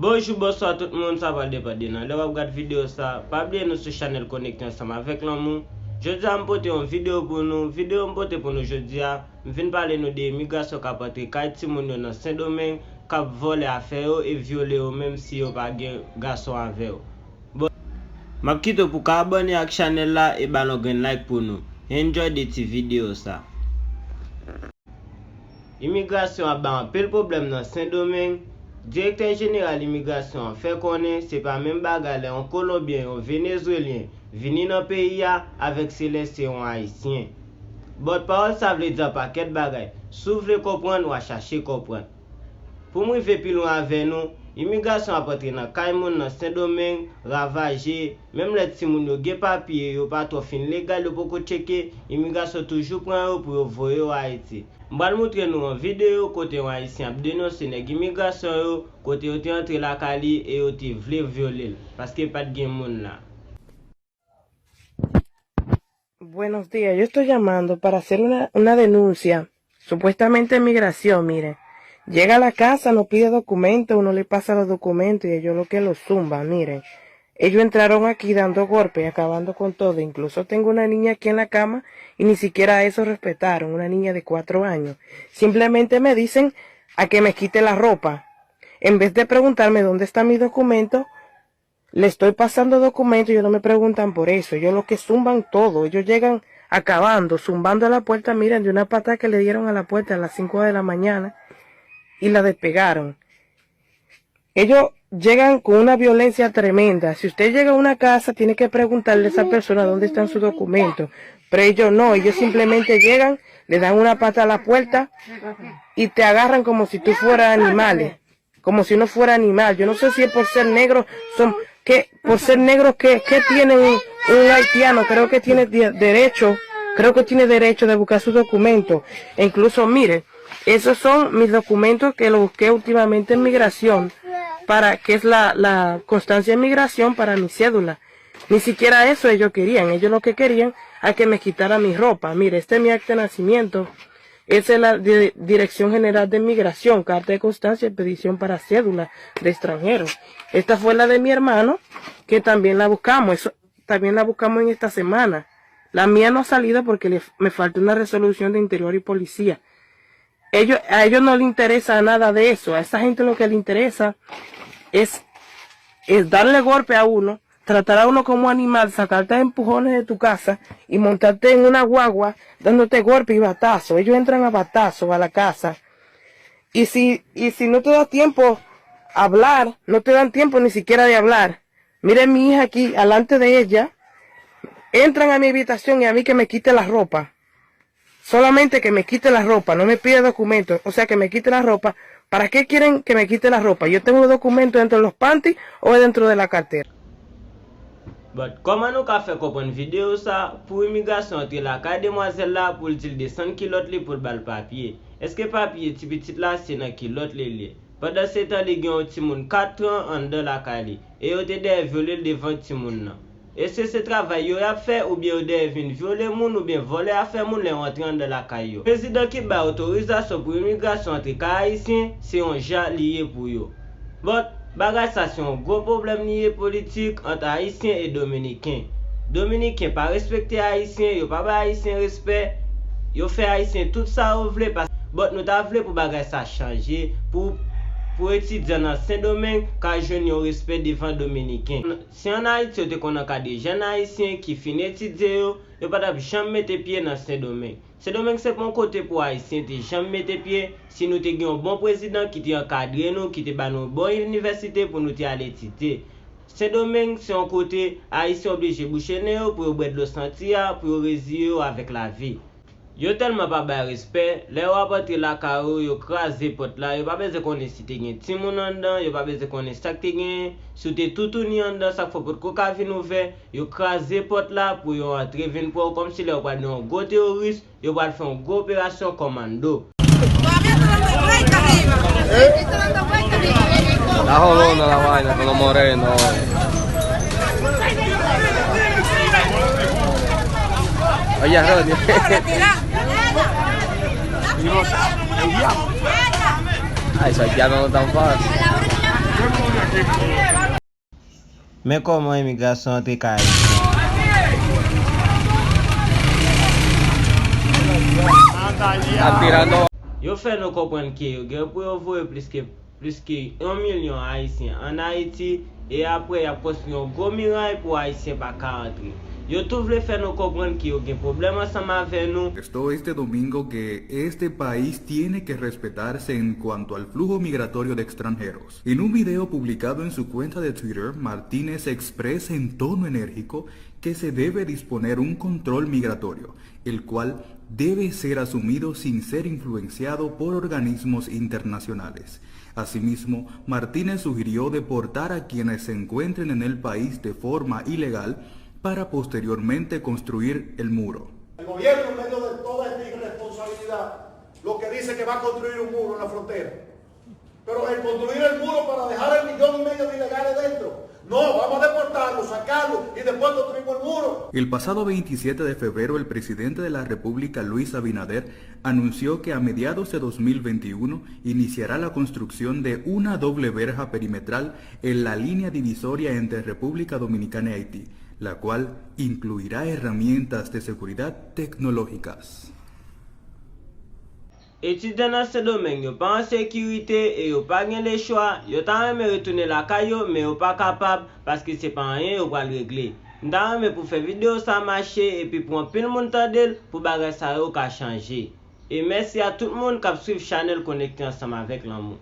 Bonjour, bonsoir tout le monde, ça va dépendre. Dans le regarde vidéo ça, pas oublier nous sur channel connecté ensemble avec l'amour. Je dis à m'porter une vidéo pour nous, je dis à viens parler nous des migrations qui apportent Kaiti moun dans Saint-Domingue, qui volé affaire et violé même si yo pas gen garçon avec. Bon, m'a quitte pour abonner à la chaîne là et ballon un like pour nous. Enjoy the vidéo ça. Immigration a ban peu problème dans Saint-Domingue. Directeur général immigration fait connaître c'est pas même bagarre en Colombien ou Vénézuélien venir dans pays avec céleste en haïtien. Bonne parole ça veut dire paquet de bagaille. S'ouvre comprendre ou chercher comprendre. Pour moi faire plus loin avec nous, immigration a porté dans Caïmon dans Saint-Domingue, ravagé, même les petits moun yo gen papier yo pas trop fin légal yo pour checker, immigration toujours prend pour voyer au Haïti. M'bal montrer nous en vidéo côté haïtien dénoncer nèg immigration yo côté yo te entre la Cali et yo te vle violer parce que pas de gen moun là. Buenos días, yo estoy llamando para hacer una denuncia, supuestamente migración, mire. Llega a la casa, nos pide documentos, uno le pasa los documentos y ellos lo que los zumban, miren. Ellos entraron aquí dando golpes, acabando con todo. Incluso tengo una niña aquí en la cama y ni siquiera eso respetaron, una niña de 4 años. Simplemente me dicen a que me quite la ropa. En vez de preguntarme dónde está mi documento, le estoy pasando documentos y ellos no me preguntan por eso. Ellos lo que zumban todo, ellos llegan acabando, zumbando a la puerta, miren, de una patada que le dieron a la puerta a las 5 de la mañana. Y la despegaron. Ellos llegan con una violencia tremenda. Si usted llega a una casa, tiene que preguntarle a esa persona dónde están sus documentos. Pero ellos no, ellos simplemente llegan, le dan una pata a la puerta y te agarran como si tú fueras animales. Como si no fuera animal. Yo no sé si es por ser negro, por ser negro, ¿qué tiene un haitiano? Creo que tiene derecho de buscar sus documentos. E incluso, mire, esos son mis documentos que lo busqué últimamente en migración, que es la constancia de migración para mi cédula. Ni siquiera eso ellos querían, ellos lo que querían es que me quitara mi ropa. Mire, este es mi acta de nacimiento, esa es la Dirección General de Migración, carta de constancia y petición para cédula de extranjeros. Esta fue la de mi hermano, que también la buscamos, también la buscamos en esta semana. La mía no ha salido porque me falta una resolución de Interior y Policía. A ellos no les interesa nada de eso. A esa gente lo que le interesa es darle golpe a uno, tratar a uno como animal, sacarte a empujones de tu casa y montarte en una guagua dándote golpe y batazo. Ellos entran a batazo a la casa. Y si no te da tiempo a hablar, no te dan tiempo ni siquiera de hablar. Miren mi hija aquí, alante de ella, entran a mi habitación y a mí que me quite la ropa. Solamente que me quite la ropa, no me pide documentos, o sea que me quite la ropa. ¿Para qué quieren que me quite la ropa? ¿Yo tengo documentos dentro de los panties o dentro de la cartera? But comment nous avons fait comprendre vidéo ça pour immigration entre la caille demoiselle là pour dire descendre kilot li pour bal papier. Est-ce que papier petit là c'est dans kilot li? Pendant ce temps les gens ont moun 4 ans en dans la caille et ont été violés devant ti moun nan. Est-ce que ce travail yo a fait ou bien de vin violer moun ou bien voler à faire moun les entrant dans la caille. Président qui ba autorisation pour immigration entre haïtien, c'est un ja lié pour yo. But bagay ça c'est un gros problème lié politique entre haïtiens et dominicains. Dominicains pas respecter haïtiens, yo pas ba haïtien respect, yo fait haïtien tout ça ou vle parce but nous t'a vle pour bagay ça changer pour étudier dans Saint-Domingue, car je n'ai respect devant Dominicains. Si en Haïti, tu connais des jeunes Haïtiens qui finissent étudier, ils ne peuvent jamais mettre pied dans Saint-Domingue. Saint-Domingue, c'est mon côté pour Haïtiens, tu jamais mettre pied. Si nous avons un bon président qui t'a encadré nous, qui t'a donné une bonne université pour nous aller étudier. Saint-Domingue, c'est un côté Haïtien obligé de boucher pour boire de l'eau sentir, pour résister avec la vie. Yo tellement pas ba respect, les rapporter la caro, yo crasé porte là, yo pas besoin connaître si te gen ti moun en dedans, yo pas besoin connaître ça que te gen, si te tout ni en dedans, ça faut pour ko ka vinn ouvert, yo crasé porte là pour yo entrer vinn pour comme si les pas un gros terroriste, yo va faire une grosse opération commando. La jodona la vaina con los morenos. Oye, Rodney. Ay, eso ya no es tan fácil. Mais comment immigration entre Haïti? Están tirando. Yo fè nou kompren ke yo gen pou yo voye plus que 1 million Haïtien en Haïti et après y a construit un gros mirail pour Haïtien pa ka rentrer. Yo tout vle fè nou kompren ke yo gen problem ensemble avec nous. Esto este domingo que este país tiene que respetarse en cuanto al flujo migratorio de extranjeros. En un video publicado en su cuenta de Twitter, Martínez expresa en tono enérgico que se debe disponer un control migratorio, el cual debe ser asumido sin ser influenciado por organismos internacionales. Asimismo, Martínez sugirió deportar a quienes se encuentren en el país de forma ilegal para posteriormente construir el muro. El gobierno, en medio de toda esta irresponsabilidad, lo que dice que va a construir un muro en la frontera. Pero el construir el muro para dejar 1,5 millones de ilegales dentro. No, vamos a deportarlos, sacarlos y después construimos el muro. El pasado 27 de febrero, el presidente de la República, Luis Abinader, anunció que a mediados de 2021 iniciará la construcción de una doble verja perimetral en la línea divisoria entre República Dominicana y Haití, la cual incluirá herramientas de seguridad tecnológicas. Étudiants dans ce domaine, yo pas en sécurité et yo pas gen le choix, yo ta reme retourner la caillou mais yo pas capable parce que c'est pas rien yo va le régler. M'ta reme pour faire vidéo ça marcher et puis pour un pile monde tandel pour bagay ça yo ka changer. Et merci à tout le monde qui suit channel connecté ensemble avec l'amour.